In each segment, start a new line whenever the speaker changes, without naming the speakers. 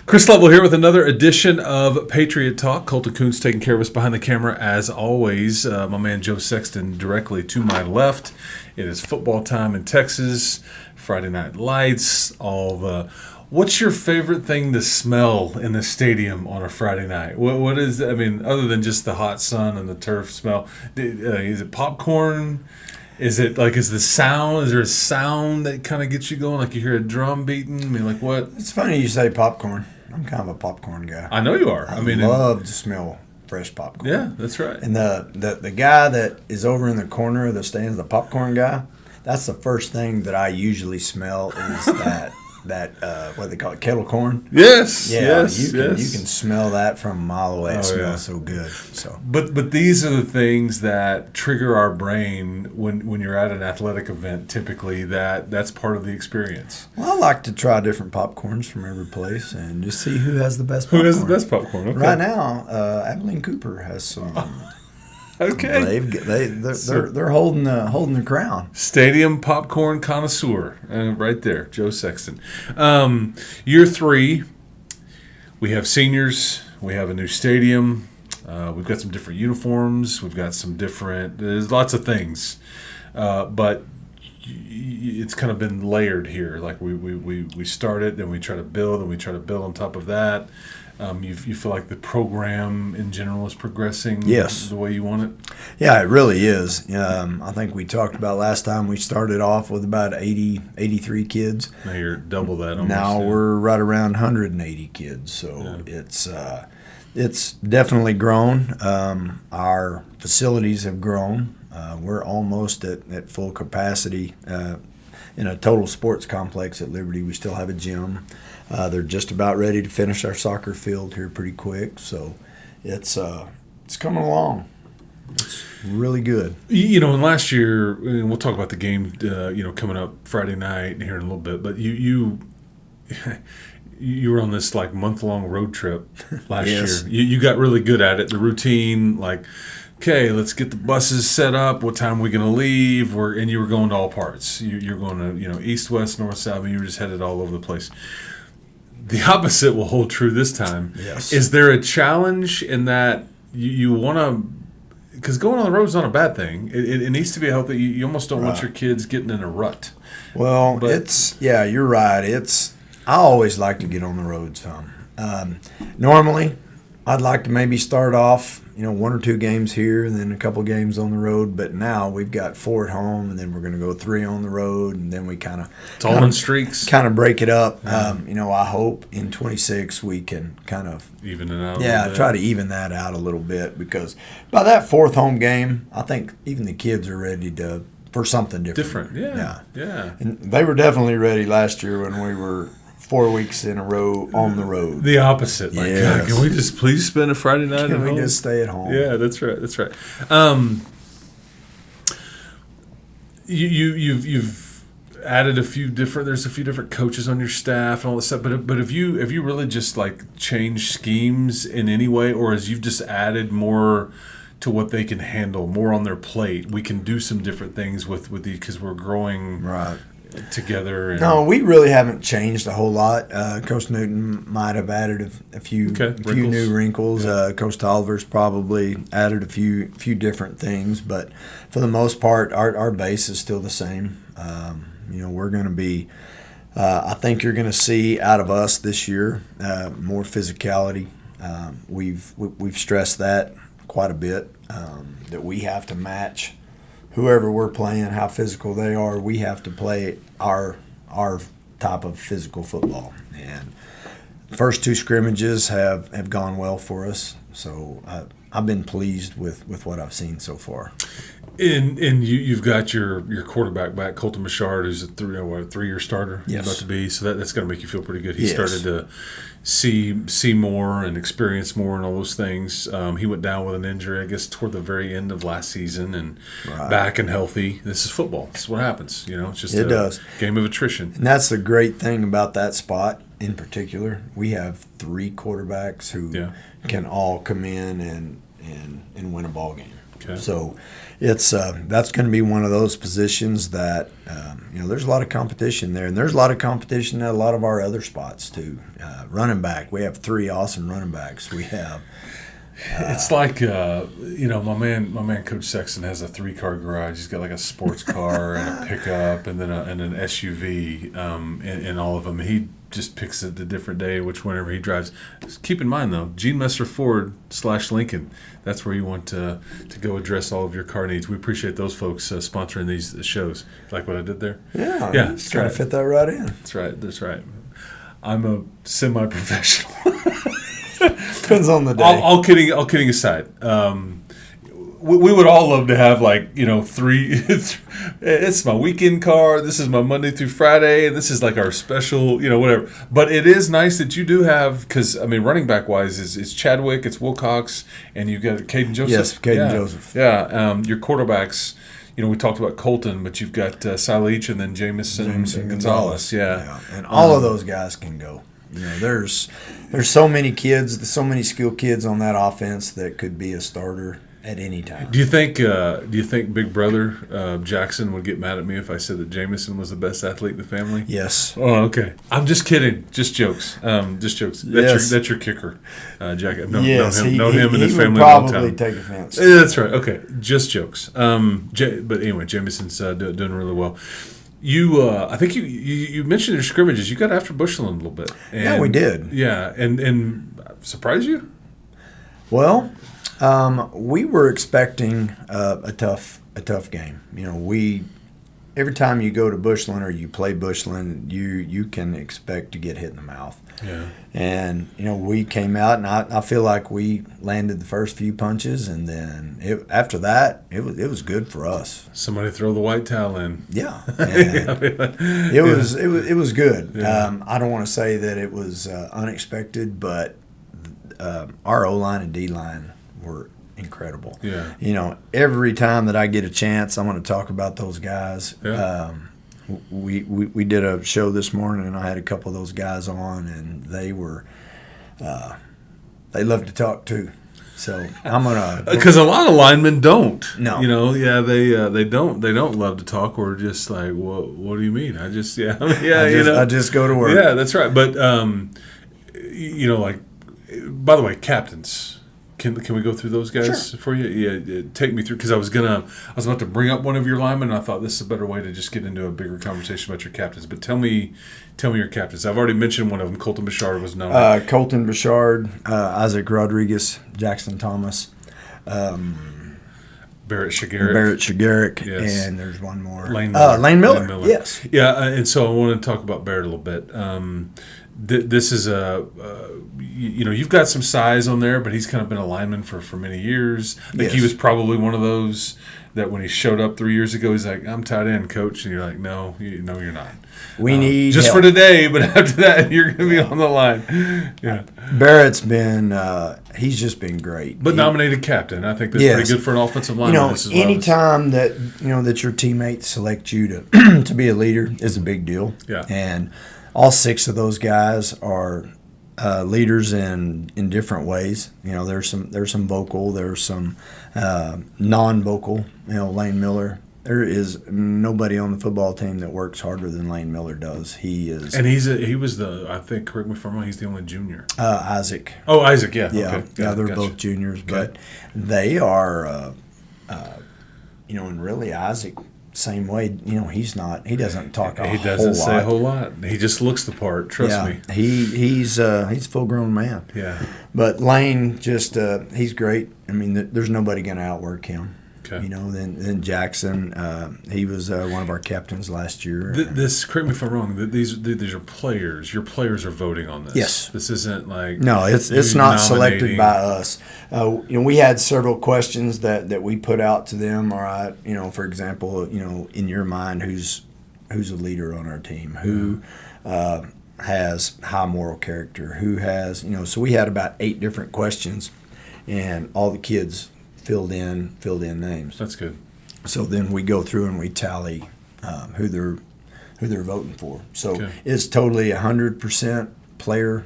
Chris Lovell here with another edition of Patriot Talk. Colton Kuntz taking care of us behind the camera as always. My man Joe Sexton directly to my left. It is football time in Texas. Friday night lights. What's your favorite thing to smell in the stadium on a Friday night? What is? I mean, other than just the hot sun and the turf smell, is it popcorn? Is it is the sound? Is there a sound that kind of gets you going? Like you hear a drum beating? I mean, like what?
It's funny you say popcorn. I'm kind of a popcorn guy.
I know you are.
I love to smell fresh popcorn.
Yeah, that's right.
And the guy that is over in the corner of the stands, the popcorn guy, that's the first thing that I usually smell is that what they call it, kettle corn.
Yes.
Yeah,
yes,
you can smell that from a mile away. It smells so good. So,
but these are the things that trigger our brain when you're at an athletic event. Typically, that's part of the experience.
Well, I like to try different popcorns from every place and just see who has the best popcorn.
Who has the best popcorn? Okay.
Right now, Abilene Cooper has some.
Okay,
they're holding the crown.
Stadium popcorn connoisseur, right there, Joe Sexton. Year 3, we have seniors. We have a new stadium. We've got some different uniforms. We've got some different. There's lots of things, but it's kind of been layered here. Like we started, then we try to build, and we try to build on top of that. You feel like the program in general is progressing the way you want it?
Yeah, it really is. I think we talked about last time we started off with about 83 kids.
Now you're double that almost.
Now we're right around 180 kids. So it's definitely grown. Our facilities have grown. We're almost at full capacity in a total sports complex at Liberty. We still have a gym. They're just about ready to finish our soccer field here pretty quick, so it's coming along. It's really good.
And last year, and we'll talk about the game, coming up Friday night here in a little bit. But you were on this month-long road trip last year. You got really good at it. The routine, okay, let's get the buses set up. What time are we going to leave? And you were going to all parts. You're going to east, west, north, south, and you were just headed all over the place. The opposite will hold true this time.
Yes.
Is there a challenge in that you want to – because going on the road is not a bad thing. It needs to be healthy. You almost don't want your kids getting in a rut.
Well, you're right. I always like to get on the road some. Normally, I'd like to maybe start off – 1 or 2 games here and then a couple games on the road. But now we've got 4 at home, and then we're going to go 3 on the road, and then we
it's all in streaks.
Kind of break it up. I hope in 26 we can kind of
even it out.
Yeah, try to even that out a little bit, because by that 4th home game, I think even the kids are ready for something different.
Yeah.
And they were definitely ready last year when we were 4 weeks in a row on the road.
The opposite.
Yes.
God, can we just please spend a Friday night at home?
Can we just stay at home?
Yeah, that's right. You've added there's a few different coaches on your staff and all this stuff, but have you really just changed schemes in any way, or as you've just added more to what they can handle, more on their plate? We can do some different things with these because we're growing together.
No, we really haven't changed a whole lot. Coach Newton might have added a few new wrinkles. Coach Tolliver's probably added a few different things, but for the most part, our base is still the same. We're going to be. I think you're going to see out of us this year more physicality. We've stressed that quite a bit, that we have to match whoever we're playing, how physical they are. We have to play our type of physical football. And the first 2 scrimmages have gone well for us. So I've been pleased with what I've seen so far.
And you've got your quarterback back, Colton Machard, who's a 3-year starter.
Yes.
About to be. So that's going to make you feel pretty good. He started to see more and experience more and all those things. He went down with an injury, I guess, toward the very end of last season, and back and healthy. This is football. This is what happens. It's just a game of attrition.
And that's the great thing about that spot in particular. We have 3 quarterbacks who can all come in and win a ball game.
Okay.
So it's that's going to be one of those positions that there's a lot of competition there, and there's a lot of competition at a lot of our other spots too. Running back, we have 3 awesome running backs. We have.
It's like my man Coach Sexton has a 3-car garage. He's got like a sports car and a pickup and then an SUV in all of them. He just picks it the different day, whenever he drives. Just keep in mind though, Gene Messer Ford / Lincoln. That's where you want to go address all of your car needs. We appreciate those folks sponsoring these shows. Like what I did there?
Yeah,
that's
trying to fit that right in.
That's right. I'm a semi-professional.
Depends on the day.
All kidding aside, we would all love to have 3. It's my weekend car. This is my Monday through Friday. This is like our special, whatever. But it is nice that you do have, because running back wise is Chadwick, it's Wilcox, and you've got Caden Joseph.
Yes, Caden Joseph.
Yeah, your quarterbacks. We talked about Colton, but you've got Sileach and then Jamison Gonzalez. Yeah,
and all of those guys can go. There's so many kids, so many skilled kids on that offense that could be a starter at any time.
Do you think Big Brother Jackson would get mad at me if I said that Jamison was the best athlete in the family?
Yes.
Oh, okay. I'm just kidding. Just jokes. Just jokes. That's your kicker, Jack. I've known him and his family a long time.
He would probably take offense.
That's right. Okay. Just jokes. But anyway, Jamison's doing really well. I think you mentioned your scrimmages. You got after Bushland a little bit.
Yeah, we did.
Yeah, and surprised you?
Well, we were expecting a tough game. Every time you go to Bushland or you play Bushland, you can expect to get hit in the mouth.
Yeah.
And we came out, and I feel like we landed the first few punches, and then after that, it was good for us.
Somebody throw the white towel in.
Yeah. It was good. Yeah. I don't want to say that it was unexpected, but our O-line and D-line were incredible.
Yeah.
Every time that I get a chance, I want to talk about those guys.
Yeah.
We did a show this morning, and I had a couple of those guys on, and they were they love to talk too. So I'm gonna
because a lot of linemen don't.
No.
They don't love to talk, or just like, what do you mean? I just
I just go to work.
Yeah, that's right. But by the way, captains. Can we go through those guys for you? Yeah, take me through, because I was about to bring up one of your linemen, and I thought this is a better way to just get into a bigger conversation about your captains. But tell me your captains. I've already mentioned one of them. Colton Bouchard was known.
Colton Bouchard, Isaac Rodriguez, Jackson Thomas,
Barrett Shigerick.
Yes. And there's one more.
Lane Miller.
Yes.
Yeah, and so I want to talk about Barrett a little bit. This is you've got some size on there, but he's kind of been a lineman for many years. I think he was probably one of those that when he showed up 3 years ago, he's like, I'm tight end, coach. And you're like, no, you're not.
We need
just
help
for today, but after that, you're going to be on the line. Yeah.
Barrett's been he's just been great.
But nominated captain. I think that's pretty good for an offensive lineman.
Anytime that your teammates select you to to be a leader is a big deal.
Yeah.
And all 6 of those guys are leaders in different ways. There's some vocal, there's some non-vocal. Lane Miller. There is nobody on the football team that works harder than Lane Miller does. He is,
and he was I think, correct me if I'm wrong, he's the only junior.
Isaac.
Oh, Isaac, yeah.
Yeah,
okay.
They're both juniors, but they are, and really Isaac. Same way, he doesn't talk a whole lot. He doesn't say
a whole lot. He just looks the part. Trust me.
He's a full-grown man.
Yeah.
But Lane he's great. There's nobody going to outwork him.
Okay.
Then Jackson, he was one of our captains last year.
Correct me if I'm wrong. These are players. Your players are voting on this.
Yes.
This isn't like
no. It's not selected by us. We had several questions that we put out to them. All right. For example, in your mind, who's a leader on our team? Who has high moral character? Who has So we had about 8 different questions, and all the kids filled in names.
That's good.
So then we go through and we tally who they're voting for. So it's totally 100% player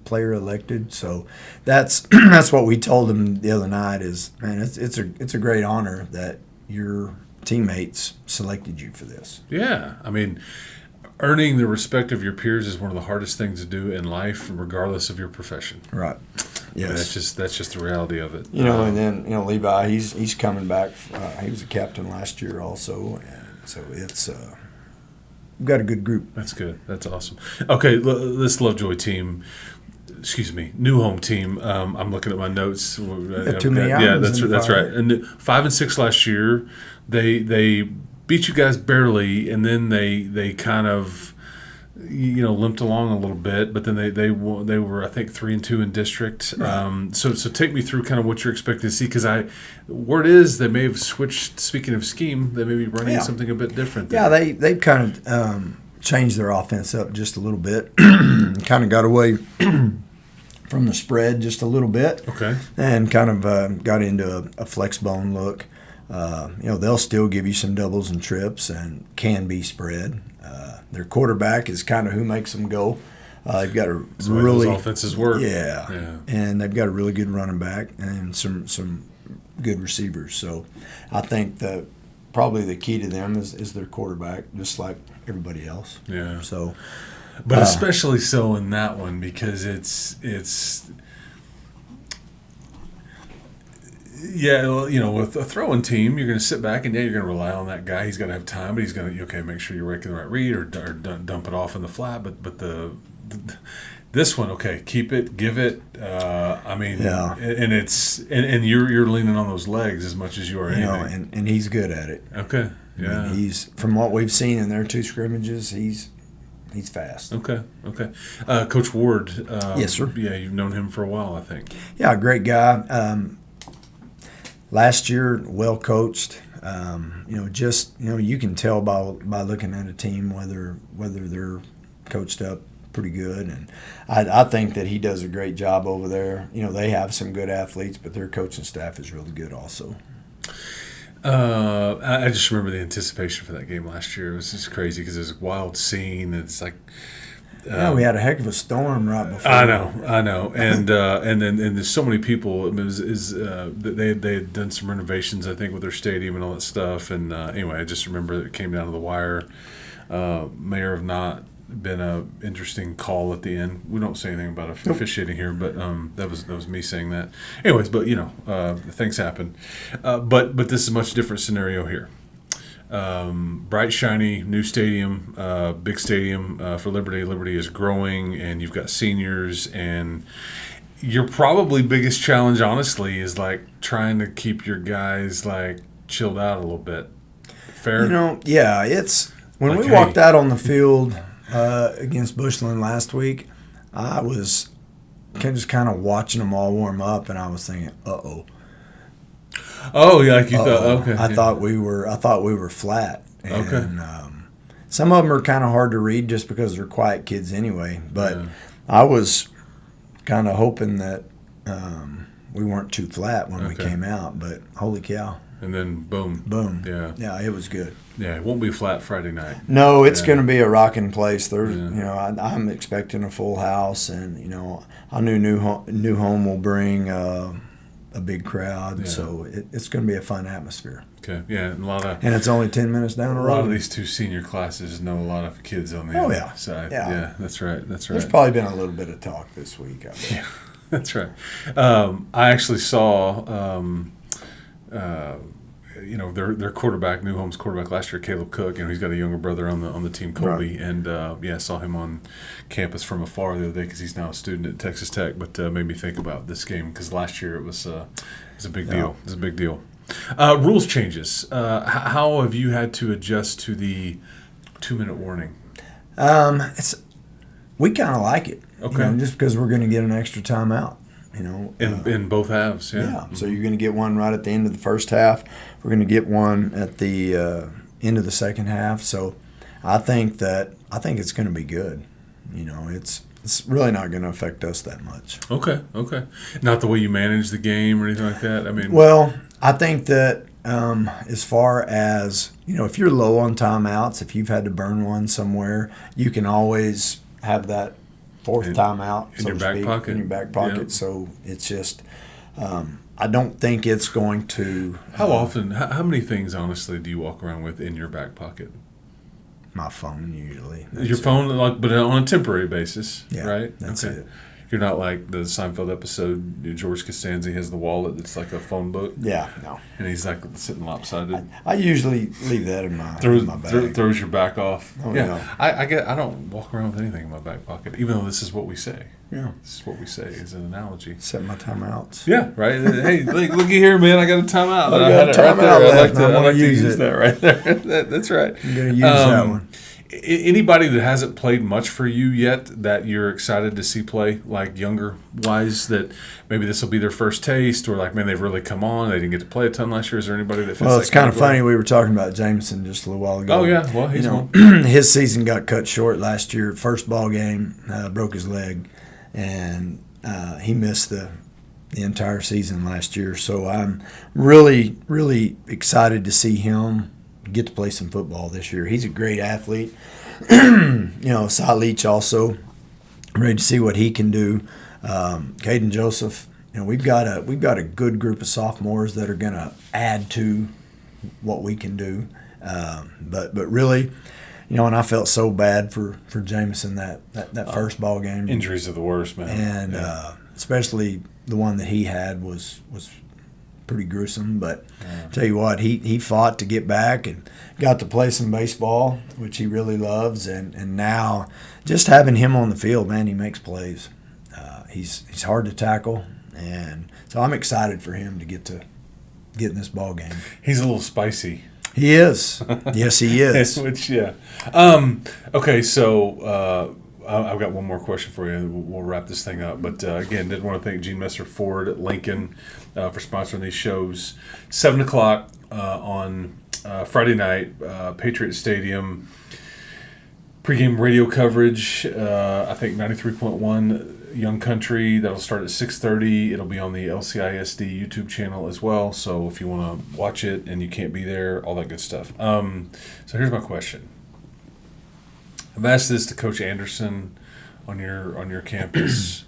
elected. So that's what we told them the other night. Is man, it's a great honor that your teammates selected you for this.
Yeah, I mean, earning the respect of your peers is one of the hardest things to do in life, regardless of your profession.
Right. Yes.
That's just the reality of it.
And then Levi, he's coming back. He was a captain last year also, and so it's we've got a good group.
That's good. That's awesome. Okay, this Lovejoy team. Excuse me, new home team. I'm looking at my notes.
Too many items.
Yeah, that's right. And 5-6 last year. They beat you guys barely, and then they kind of limped along a little bit. But then they were, I think, 3-2 in district.
Right.
So take me through kind of what you're expecting to see, because word is they may have switched. Speaking of scheme, they may be running something a bit different.
Yeah, they've kind of changed their offense up just a little bit. Kind of got away from the spread just a little bit.
Okay.
And kind of got into a flex bone look. They'll still give you some doubles and trips and can be spread. Their quarterback is kind of who makes them go. They've got a really
those offenses work.
Yeah, and they've got a really good running back and some good receivers. So I think that probably the key to them is their quarterback, just like everybody else.
Yeah.
So,
but especially so in that one, because it's. Yeah, well, with a throwing team, you're going to sit back and you're going to rely on that guy. He's going to have time, but he's going to make sure you're making the right read or dump it off in the flat. But this one, keep it, give it. And it's and you're leaning on those legs as much as you are anything.
And he's good at it.
Okay, yeah.
I mean, he's, from what we've seen in their two scrimmages, he's fast.
Okay. Coach Ward.
Yes, sir.
Yeah, you've known him for a while, I think.
Yeah, great guy. Last year, well coached. You can tell by looking at a team whether they're coached up pretty good, and I think that he does a great job over there. They have some good athletes, but their coaching staff is really good also.
I just remember the anticipation for that game last year. It was just crazy because it was a wild scene. It's like.
We had a heck of a storm right before.
I know, and then there's so many people. They had done some renovations, I think, with their stadium and all that stuff. And anyway, I just remember it came down to the wire. May have not been a interesting call at the end. We don't say anything about officiating here, but that was me saying that. Anyways, but things happen. But this is a much different scenario here. Bright, shiny, new stadium, big stadium for Liberty. Liberty is growing, and you've got seniors, and your probably biggest challenge, honestly, is like trying to keep your guys like chilled out a little bit. Fair?
It's when we walked out on the field against Bushland last week, I was just kind of watching them all warm up, and I was thinking, uh-oh.
Oh, yeah, like you thought. Okay.
I thought we were flat. And,
okay.
Some of them are kind of hard to read just because they're quiet kids anyway. But I was kind of hoping that we weren't too flat when we came out. But holy cow!
And then boom.
Yeah, it was good.
Yeah, it won't be flat Friday night.
No, it's going to be a rocking place. There's, I'm expecting a full house, and I knew New Home will bring. A big crowd, so it's going to be a fun atmosphere.
Okay, yeah,
and it's only 10 minutes down the road.
A lot of these two senior classes know a lot of kids on the other side. Yeah, that's right.
There's probably been a little bit of talk this week.
Yeah, that's right. I actually saw, their quarterback, New Home's quarterback last year, Caleb Cook, and he's got a younger brother on the team, Colby, and I saw him on campus from afar the other day because he's now a student at Texas Tech. But made me think about this game because last year it was a big deal. It was a big deal. Rules changes. How have you had to adjust to the 2-minute warning?
We kind of like it.
Okay.
Just because we're going to get an extra timeout.
In both halves, yeah.
Mm-hmm. So you're going to get one right at the end of the first half. We're going to get one at the end of the second half. So I think it's going to be good. It's really not going to affect us that much.
Okay. Not the way you manage the game or anything like that. I mean,
well, I think that as far as if you're low on timeouts, if you've had to burn one somewhere, you can always have that fourth timeout
in your back pocket.
In your back pocket. Yeah. So it's just I don't think it's going to.
How often? How many things, honestly, do you walk around with in your back pocket?
My phone usually.
Your phone, but on a temporary basis,
yeah,
right?
That's it.
You're not like the Seinfeld episode. George Costanza has the wallet that's like a phone book.
Yeah, no.
And he's like sitting lopsided.
I usually leave that in my bag.
Throws your back off.
Oh,
yeah.
yeah.
I don't walk around with anything in my back pocket, even though this is what we say.
Yeah.
This is what we say is an analogy.
Set my timeouts.
Yeah, right. Hey, looky here, man. I got a timeout.
I got a timeout left.
I'd like to use that right there. That's right.
I'm going to use that one.
Anybody that hasn't played much for you yet that you're excited to see play, like younger wise, that maybe this will be their first taste, or like, man, they've really come on. They didn't get to play a ton last year. Is there anybody that fits
Well, it's kind of funny. We were talking about Jameson just a little while ago.
Oh, yeah. Well, he's one.
His season got cut short last year. First ball game, broke his leg, and he missed the entire season last year. So I'm really, really excited to see him get to play some football this year. He's a great athlete. Cy Leach also, ready to see what he can do. Caden Joseph, we've got a good group of sophomores that are going to add to what we can do. But really, and I felt so bad for Jameson that first ball game.
Injuries are the worst, man.
And especially the one that he had was pretty gruesome, but tell you what, he fought to get back and got to play some baseball, which he really loves, and now just having him on the field, man, he makes plays. He's hard to tackle, and so I'm excited for him to get in this ball game.
He's a little spicy.
He is. Yes, he is.
Which, yeah. Okay, so I've got one more question for you. We'll wrap this thing up. But, again, did want to thank Gene Messer Ford at Lincoln for sponsoring these shows. 7 o'clock on Friday night, Patriot Stadium. Pre-game radio coverage, I think 93.1 Young Country. That'll start at 6:30. It'll be on the LCISD YouTube channel as well. So if you want to watch it and you can't be there, all that good stuff. So here's my question. I've asked this to Coach Anderson on your campus.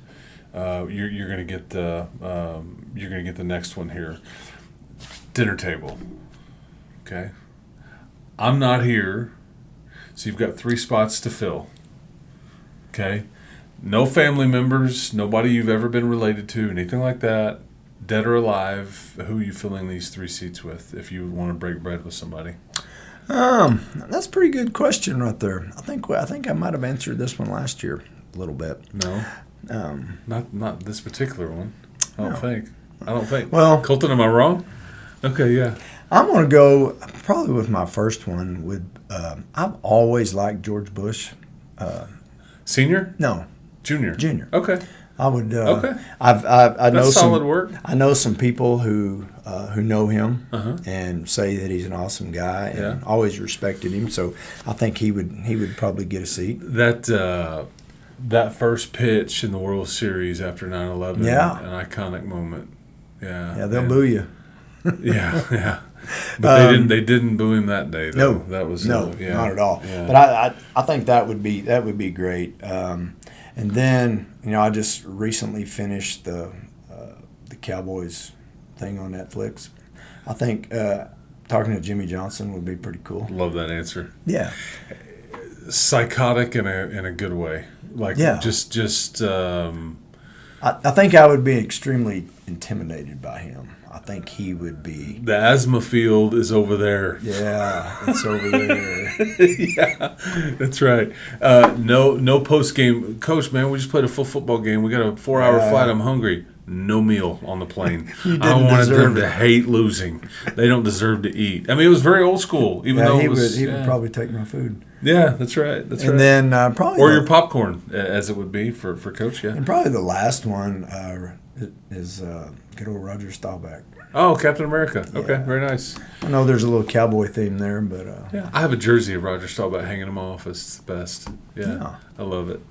You're going to get the next one here. Dinner table. Okay. I'm not here, so you've got 3 spots to fill. Okay. No family members, nobody you've ever been related to, anything like that, dead or alive. Who are you filling these 3 seats with if you want to break bread with somebody?
That's a pretty good question right there. I think I might have answered this one last year a little bit.
No, not this particular one. I don't think.
Well,
Colton, am I wrong? Okay, yeah.
I'm going to go probably with my first one. I've always liked George Bush.
Senior?
No,
Junior. Okay.
I would.
Okay.
I know
That's
some
solid work.
I know some people who know him and say that he's an awesome guy and always respected him. So I think he would probably get a seat.
That first pitch in the World Series after 9/11, an iconic moment. Yeah.
Yeah, they'll boo you.
Yeah. But they didn't boo him that day, though.
No,
that was
not at all.
Yeah.
But I think that would be great. And then I just recently finished the Cowboys thing on Netflix. I think talking to Jimmy Johnson would be pretty cool.
Love that answer.
Yeah.
Psychotic in a good way. Like just.
I think I would be extremely intimidated by him. I think he would be.
The asthma field is over there.
Yeah, it's over there.
Yeah, that's right. No post game, Coach. Man, we just played a full football game. We got a 4-hour flight. I'm hungry. No meal on the plane. I wanted them to hate losing. They don't deserve to eat. I mean, it was very old school. Even though he
would probably take my food.
Yeah, that's right.
And then probably
your popcorn, as it would be for Coach. Yeah,
and probably the last one is good old Roger Staubach.
Oh, Captain America. Okay, very nice.
I know there's a little cowboy theme there, but
yeah, I have a jersey of Roger Staubach hanging in my office. It's the best. Yeah. I love it.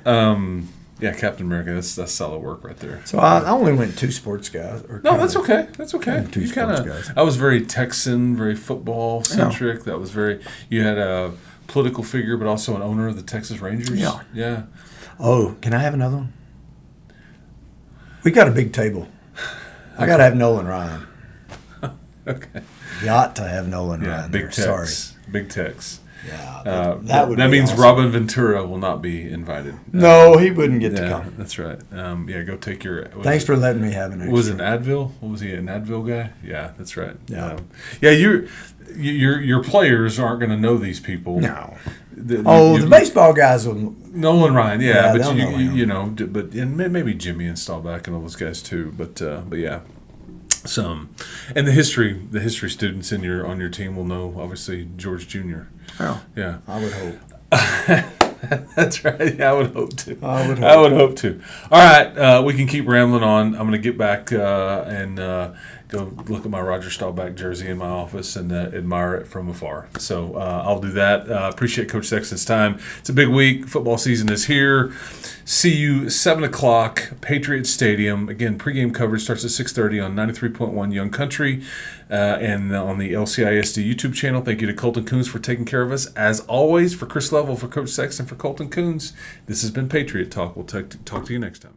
Yeah, Captain America. That's solid work right there.
So I only went 2 sports guys.
No, that's okay. That's okay.
2 sports guys.
I was very Texan, very football centric.
Yeah.
That was very. You had a political figure, but also an owner of the Texas Rangers.
Yeah.
Yeah.
Oh, can I have another one? We got a big table. I got to have Nolan Ryan.
Okay.
Got to have Nolan Ryan.
Big
there.
Tex.
Sorry.
Big Tex.
Yeah,
that means awesome. Robin Ventura will not be invited.
No, he wouldn't get to come.
That's right. Go take your.
Thanks for letting me have an extra.
Was it Advil? What was he, an Advil guy? Yeah, that's right.
Yeah,
your players aren't going to know these people.
No. The baseball guys will.
Nolan Ryan, but and maybe Jimmy and Staubach and all those guys too. But yeah. And the history students on your team will know, obviously, George Jr.
Oh,
yeah,
I would hope.
That's right. Yeah, I would hope to. I would hope to. All right, we can keep rambling on. I'm going to get back and go look at my Roger Staubach jersey in my office and admire it from afar. So I'll do that. Appreciate Coach Sexton's time. It's a big week. Football season is here. See you 7 o'clock, Patriot Stadium. Again, pregame coverage starts at 6:30 on 93.1 Young Country and on the LCISD YouTube channel. Thank you to Colton Coons for taking care of us. As always, for Chris Level, for Coach Sexton, for Colton Coons, this has been Patriot Talk. We'll talk to you next time.